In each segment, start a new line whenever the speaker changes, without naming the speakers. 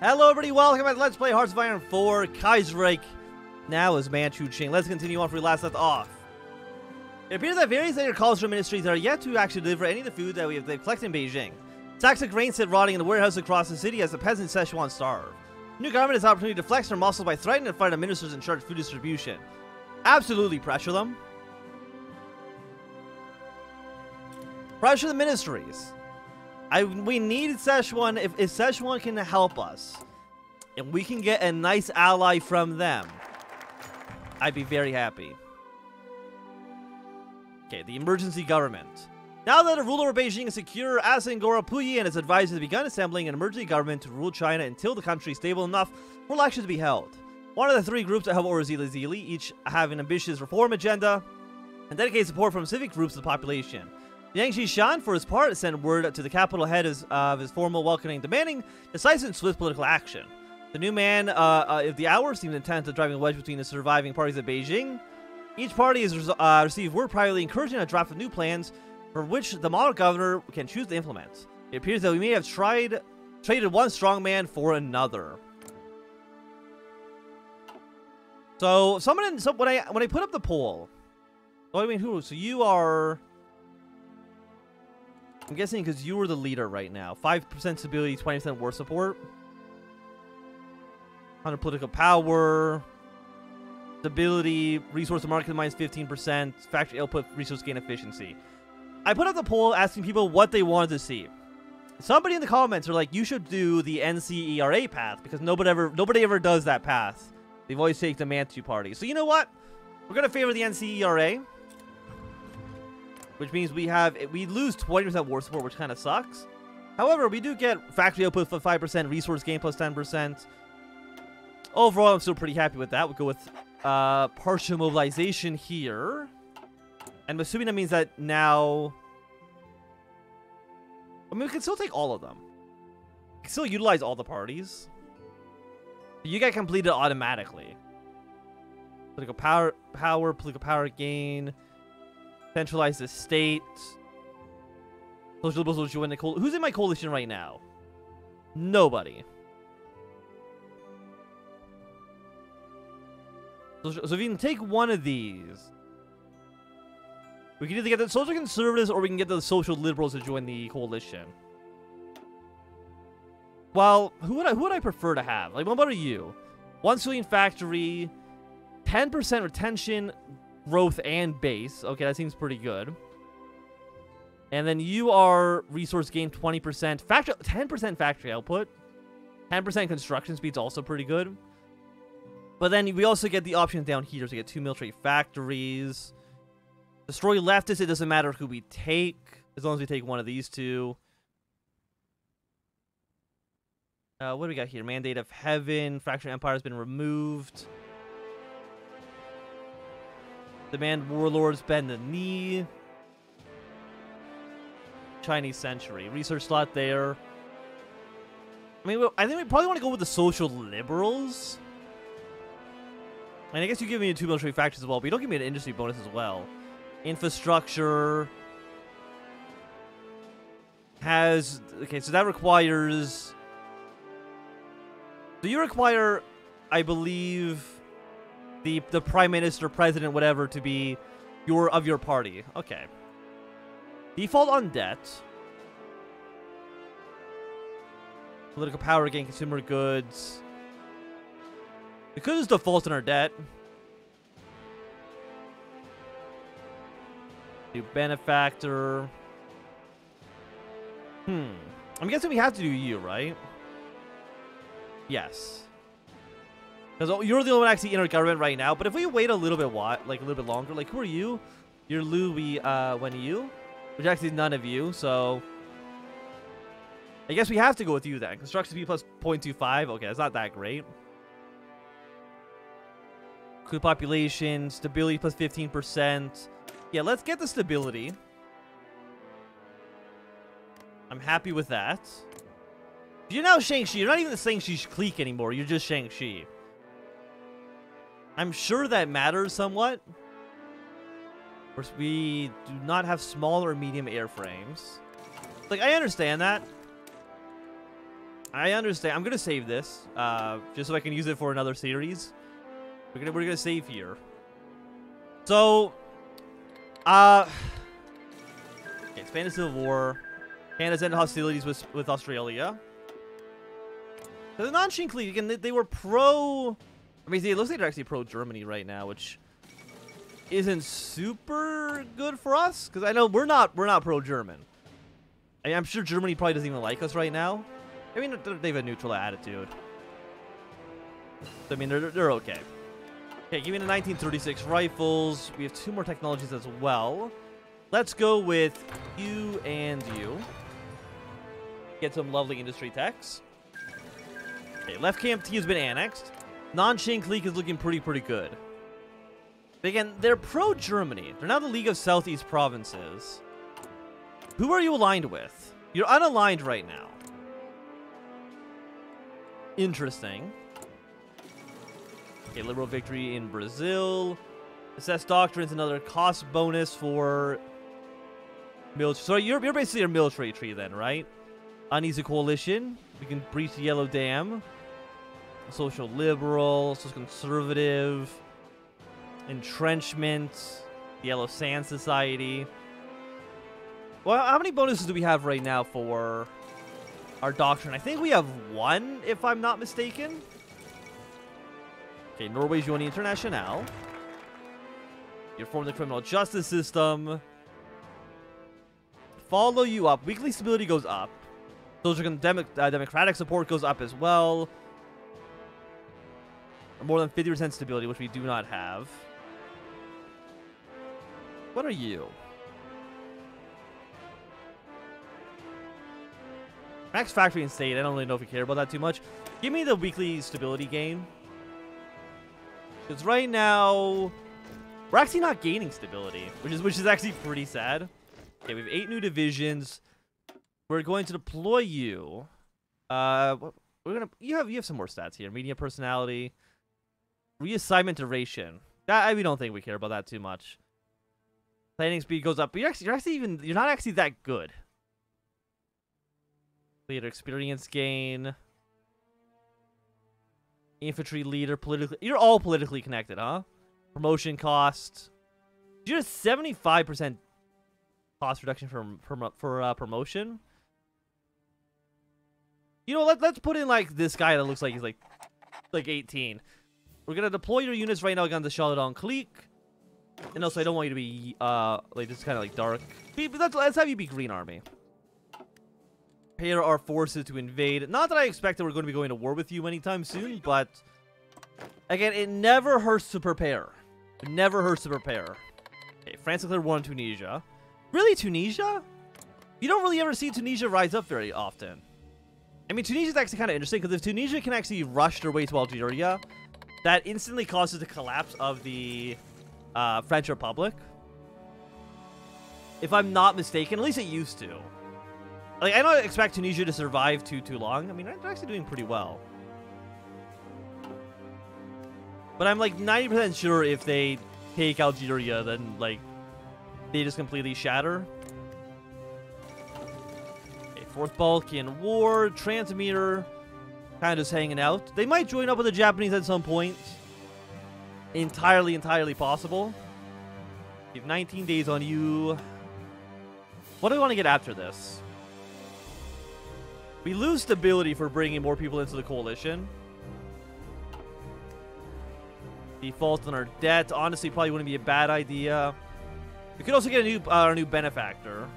Hello everybody, welcome back to Let's Play Hearts of Iron 4, Kaiserreich. Now is Manchu Ching. Let's continue on where we last left off. It appears that various agricultural ministries are yet to actually deliver any of the food that they've collected in Beijing. Sacks of grain sit rotting in the warehouse across the city as the peasants in Szechuan starve. The new government has the opportunity to flex their muscle by threatening to fire the ministers in charge of food distribution. Absolutely pressure them. Pressure the ministries. We need Szechuan. If Szechuan can help us, and we can get a nice ally from them, I'd be very happy. Okay, the emergency government. Now that the ruler of Beijing is secure, Asangora Puyi and his advisors have begun assembling an emergency government to rule China until the country is stable enough for elections to be held. One of the three groups that have Zili, each have an ambitious reform agenda and dedicated support from civic groups of the population. Yang Xishan, for his part, sent word to the capital ahead of his formal welcoming, demanding decisive and swift political action. The new man of the hour seemed intent on driving a wedge between the surviving parties of Beijing. Each party has received word privately encouraging a draft of new plans for which the model governor can choose to implement. It appears that we may have traded one strong man for another. So when I put up the poll, oh, I mean who? So you are. I'm guessing because you were the leader right now. 5% stability, 20% war support. 100 political power. Stability, resource market minus 15%. Factory output, resource gain efficiency. I put up the poll asking people what they wanted to see. Somebody in the comments are like, you should do the NCERA path because nobody ever does that path. They've always taken the Manchu party. So you know what? We're going to favor the NCERA. Which means we lose 20% war support, which kind of sucks. However, we do get factory output for 5%, resource gain plus 10%. Overall, I'm still pretty happy with that. We'll go with partial mobilization here. And I'm assuming that means that now... I mean, we can still take all of them. We can still utilize all the parties. You get completed automatically. Political power gain... Centralize the state. Social liberals will join the coalition. Who's in my coalition right now? Nobody. So if you can take one of these, we can either get the social conservatives or we can get the social liberals to join the coalition. Well, who would I prefer to have? Like, what about you? 1 trillion factory, 10% retention. Growth and base. Okay, that seems pretty good. And then you are resource gain 20%. 10% factory output. 10% construction speed's also pretty good. But then we also get the options down here to get 2 military factories. Destroy leftists, it doesn't matter who we take. As long as we take one of these two. What do we got here? Mandate of Heaven. Fractured Empire has been removed. Demand warlords bend the knee. Chinese century. Research slot there. I mean, I think we probably want to go with the social liberals. And I guess you give me 2 military factions as well, but you don't give me an industry bonus as well. Infrastructure. Has... Okay, so that requires... Do you require, I believe... The prime minister, president, whatever, to be of your party. Okay. Default on debt. Political power again, consumer goods. We could just default on our debt. Do benefactor. I'm guessing we have to do you, right? Yes. Because you're the only one actually in our government right now. But if we wait a little bit, longer, like, who are you? You're Louis, Wen-Yu, which actually is none of you, so... I guess we have to go with you then. Construction speed plus 0.25. Okay, that's not that great. Good population. Stability plus 15%. Yeah, let's get the stability. I'm happy with that. You're now Shang-Chi. You're not even the Shang-Chi clique anymore. You're just Shang-Chi. I'm sure that matters somewhat. Of course, we do not have small or medium airframes. Like, I understand that. I understand. I'm gonna save this, just so I can use it for another series. We're gonna save here. So, okay, Expand the Civil War. Canada's ended hostilities with Australia. So the non-Qing League, again, they were pro... I mean, it looks like they're actually pro-Germany right now, which isn't super good for us. Because I know we're not pro-German. I mean, I'm sure Germany probably doesn't even like us right now. I mean, they have a neutral attitude. So, I mean, they're okay. Okay, give me the 1936 rifles. We have 2 more technologies as well. Let's go with you and you. Get some lovely industry techs. Okay, left KMT has been annexed. Non-Qing clique is looking pretty good. But again, they're pro-Germany. They're now the League of Southeast Provinces. Who are you aligned with? You're unaligned right now. Interesting. Okay, liberal victory in Brazil. Assess doctrines, another cost bonus for military. So you're basically a military tree then, right? Uneasy coalition. We can breach the Yellow Dam. Social liberal, social conservative, entrenchment, the Yellow Sand Society. Well, how many bonuses do we have right now for our doctrine? I think we have 1, if I'm not mistaken. Okay, Norway's Union Internationale. You reform the criminal justice system. Follow you up. Weekly stability goes up. Social democratic support goes up as well. More than 50% stability, which we do not have. What are you? Max factory and state. I don't really know if we care about that too much. Give me the weekly stability gain. Because right now, we're actually not gaining stability, which is actually pretty sad. Okay, we have 8 new divisions. We're going to deploy you. You have some more stats here. Media personality. Reassignment duration. We don't think we care about that too much. Planning speed goes up, but you're not actually that good. Leader experience gain. Infantry leader, politically. You're all politically connected, huh? Promotion cost. You're a 75% cost reduction for promotion. You know, let's put in like this guy that looks like he's like 18. We're gonna deploy your units right now against the Charlotte clique. And also, I don't want you to be like this kind of like dark. Let's have you be Green Army. Prepare our forces to invade. Not that I expect that we're going to be going to war with you anytime soon, but again, it never hurts to prepare. It never hurts to prepare. Okay, France declared war on Tunisia. Really, Tunisia? You don't really ever see Tunisia rise up very often. I mean, Tunisia is actually kind of interesting because if Tunisia can actually rush their way to Algeria, that instantly causes the collapse of the French Republic. If I'm not mistaken, at least it used to. Like, I don't expect Tunisia to survive too long. I mean, they're actually doing pretty well. But I'm like 90% sure if they take Algeria, then like they just completely shatter. Okay, 4th Balkan War, Transmitter. Kind of just hanging out. They might join up with the Japanese at some point. Entirely possible. You have 19 days on you. What do we want to get after this? We lose stability for bringing more people into the coalition. Default on our debt. Honestly, probably wouldn't be a bad idea. We could also get a new benefactor.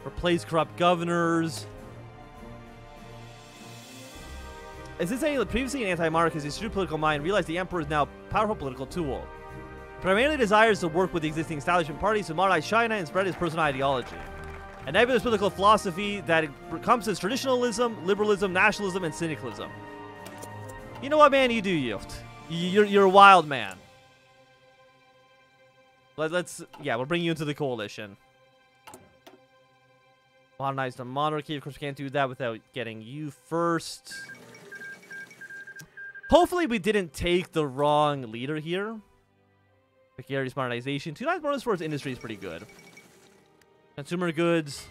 Replace corrupt governors. As this saying, previously an anti-monarchist, his true political mind realized the emperor is now a powerful political tool. Primarily desires to work with the existing establishment parties to modernize China and spread his personal ideology. A nebulous political philosophy that encompasses traditionalism, liberalism, nationalism, and syndicalism. You know what, man? You do you. You're a wild man. Yeah, we'll bring you into the coalition. Modernize the monarchy. Of course, we can't do that without getting you first. Hopefully we didn't take the wrong leader here. Precarious modernization. 2 bonus for its industry is pretty good. Consumer goods.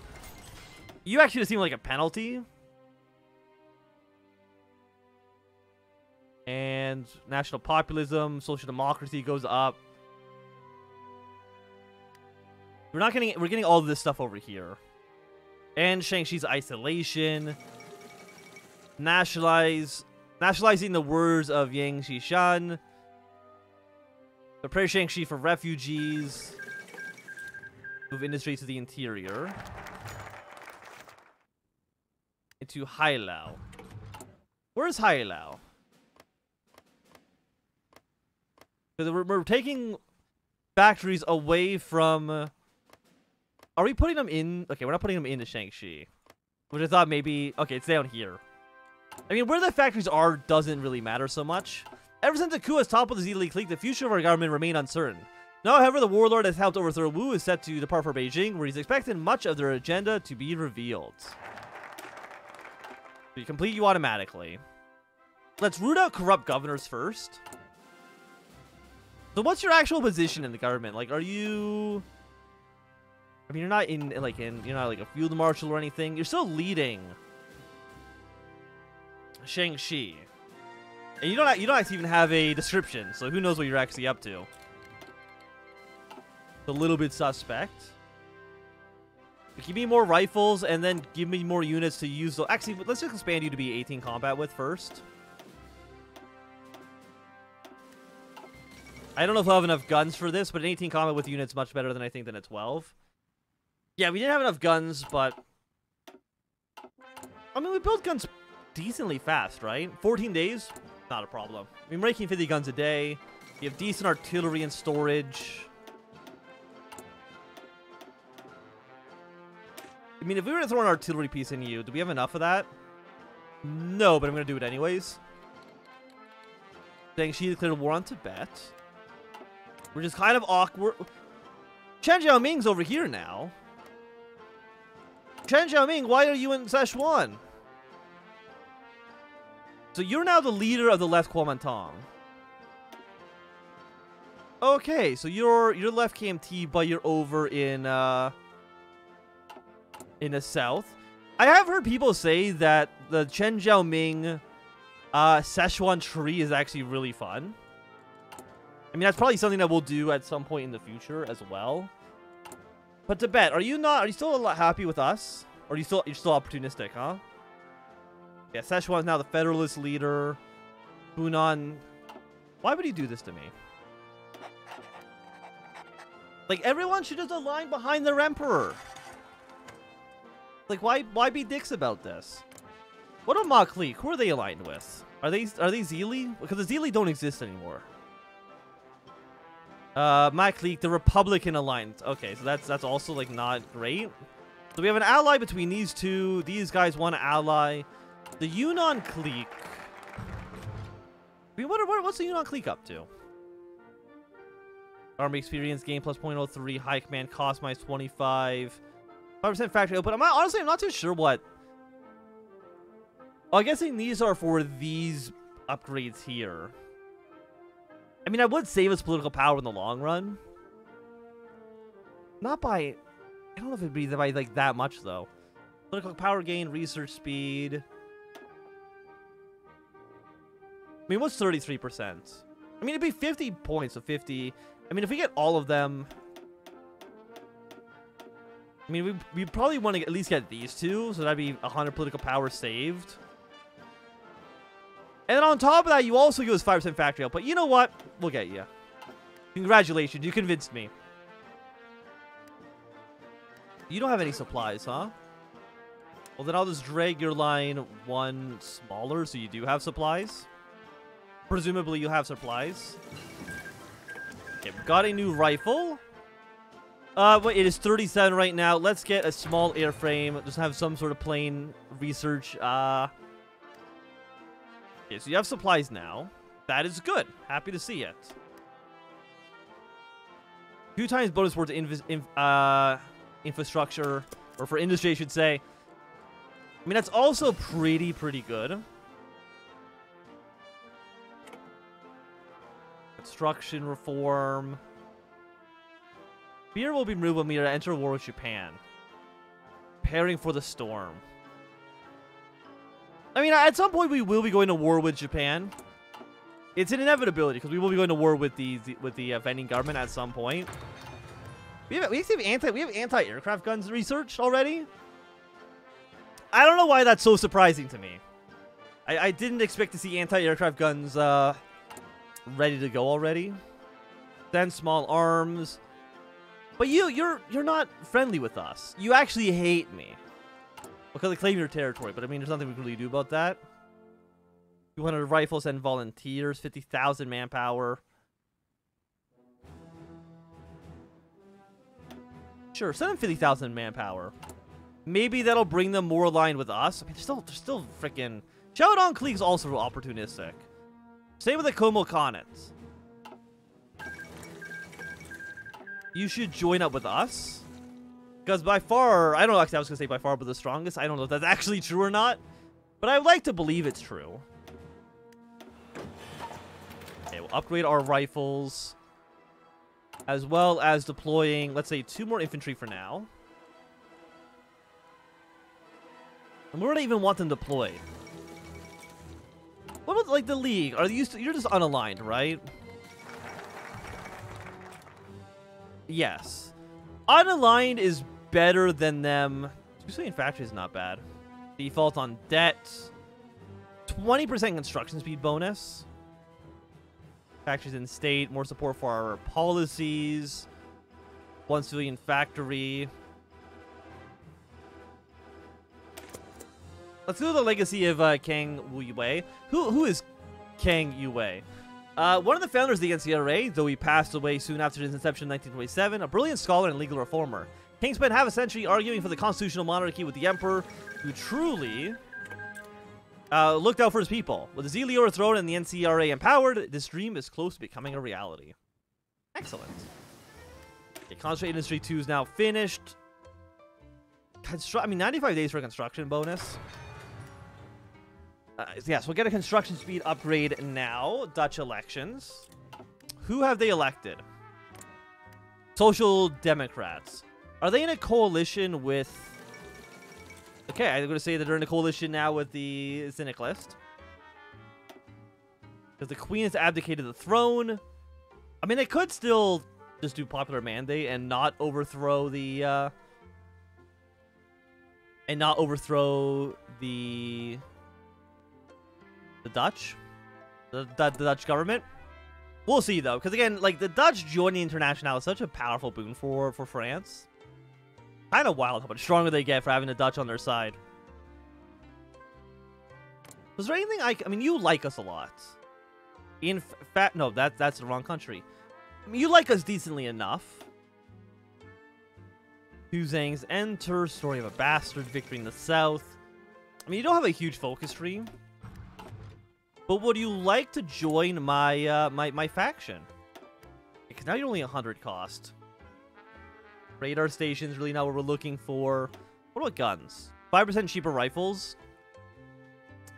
You actually just seem like a penalty. and national populism, social democracy goes up. We're getting all of this stuff over here. And Shang-Chi's isolation. Nationalizing the words of Yang Xishan. Prepare Shang-Chi for refugees. Move industry to the interior. Into Hailao. Where's Hailao? We're taking factories away from... Are we putting them in? Okay, we're not putting them into Shang-Chi. Which I thought maybe... Okay, it's down here. I mean, where the factories are doesn't really matter so much. Ever since the coup has toppled the ZLE clique, the future of our government remained uncertain. Now, however, the warlord has helped overthrow Wu is set to depart for Beijing, where he's expecting much of their agenda to be revealed. So you complete you automatically. Let's root out corrupt governors first. So what's your actual position in the government? Like, are you... I mean, you're not you're not like a field marshal or anything. You're still leading Shang-Chi. And you don't actually even have a description, so who knows what you're actually up to. It's a little bit suspect. Give me more rifles, and then give me more units to use. Actually, let's just expand you to be 18 combat with first. I don't know if I'll have enough guns for this, but an 18 combat with units much better than I think than a 12. Yeah, we didn't have enough guns, but... I mean, we built guns decently fast, right? 14 days? Not a problem. I mean, we're making 50 guns a day. You have decent artillery and storage. I mean, if we were to throw an artillery piece in you, do we have enough of that? No, but I'm going to do it anyways. Shang-Chi declared war on Tibet. We're just kind of awkward. Chen Xiaoming's over here now. Chen Xiaoming, why are you in Szechuan? So you're now the leader of the left Kuomintang. Okay, so you're left KMT, but you're over in the south. I have heard people say that the Chen Xiaoming Szechuan tree is actually really fun. I mean, that's probably something that we'll do at some point in the future as well. But Tibet, are you still a lot happy with us? Or you're still opportunistic, huh? Yeah, Szechuan is now the federalist leader. Hunan. Why would he do this to me? Like, everyone should just align behind their emperor. Like, why be dicks about this? What about Ma Clique? Who are they aligned with? Are they ZLE? Because the ZLE don't exist anymore. Ma Clique, the Republican Alliance. Okay, so that's also like not great. So we have an ally between these two. These guys want to ally. The Yunnan clique. I mean, what's the Yunnan clique up to? Army experience gain plus 0.03. High command cost minus 25. 5% factory output. Honestly, I'm not too sure what. Oh, I'm guessing these are for these upgrades here. I mean, I would save us political power in the long run. Not by... I don't know if it'd be by like that much, though. Political power gain, research speed. I mean, what's 33%? I mean, it'd be 50 points, so 50. I mean, if we get all of them... I mean, we probably want to at least get these two, so that'd be 100 political power saved. And then on top of that, you also give us 5% factory output. You know what? We'll get you. Congratulations, you convinced me. You don't have any supplies, huh? Well, then I'll just drag your line one smaller, so you do have supplies. Presumably, you have supplies. Okay, we've got a new rifle. But it is 37 right now. Let's get a small airframe. Just have some sort of plane research. Okay, so you have supplies now. That is good. Happy to see it. 2 times bonus towards infrastructure, or for industry, I should say. I mean, that's also pretty good. Construction reform. Fear will be removed when we enter war with Japan. Preparing for the storm. I mean, at some point we will be going to war with Japan. It's an inevitability because we will be going to war with the vending government at some point. We have anti-aircraft guns researched already. I don't know why that's so surprising to me. I didn't expect to see anti-aircraft guns ready to go already. Then small arms. But you're not friendly with us. You actually hate me. Because I claim your territory, but I mean there's nothing we can really do about that. 200 rifles and volunteers, 50,000 manpower. Sure, send them 50,000 manpower. Maybe that'll bring them more aligned with us. I mean, they're still freaking... Shout-on Clique's also opportunistic. Same with the Como Connaughts. You should join up with us. Because by far... I don't know, actually I was going to say by far, but the strongest. I don't know if that's actually true or not. But I would like to believe it's true. Okay, we'll upgrade our rifles. As well as deploying, let's say, 2 more infantry for now. And where do I even want them deployed? What about, like, the League? Are you you're just unaligned, right? Yes. Unaligned is better than them. Especially in factory is not bad. Default on debt. 20% construction speed bonus. Factories in state. More support for our policies. 1 civilian factory. Let's go to the legacy of Kang Wu-Wei. Who is Kang Wu-Wei? One of the founders of the NCRA, though he passed away soon after its inception in 1927, a brilliant scholar and legal reformer. Kang spent half a century arguing for the constitutional monarchy with the emperor, who truly looked out for his people. With the Zelior throne and the NCRA empowered, this dream is close to becoming a reality. Excellent. Okay, Concentrate Industry 2 is now finished. 95 days for a construction bonus. Yes, we'll get a construction speed upgrade now. Dutch elections. Who have they elected? Social Democrats. Are they in a coalition with... Okay, I'm going to say that they're in a coalition now with the Cynic list. Because the Queen has abdicated the throne. I mean, they could still just do popular mandate and not overthrow the... The Dutch? The Dutch government? We'll see, though. Because, again, like, the Dutch joining International is such a powerful boon for France. Kind of wild how much stronger they get for having the Dutch on their side. Was there anything I mean, you like us a lot. In fact, no, that's the wrong country. I mean, you like us decently enough. Huzang's enter, story of a bastard, victory in the south. I mean, you don't have a huge focus tree. But would you like to join my my faction? Because now you're only 100 cost. Radar stations really not what we're looking for. What about guns? 5% cheaper rifles.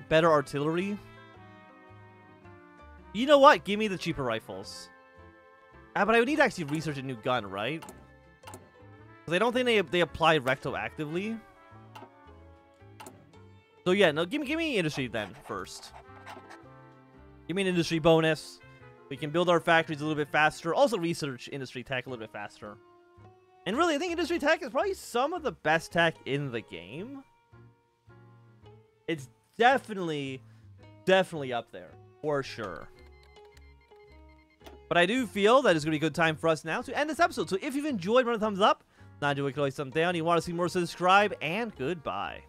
Better artillery. You know what? Give me the cheaper rifles. But I would need to actually research a new gun, right? Because I don't think they apply retroactively. So yeah, no, give me industry then first. Give me an industry bonus. We can build our factories a little bit faster. Also research industry tech a little bit faster. And really, I think industry tech is probably some of the best tech in the game. It's definitely up there. For sure. But I do feel that it's going to be a good time for us now to end this episode. So if you've enjoyed, run a thumbs up. Not enjoyed, click a thumbs down. You want to see more, subscribe. And goodbye.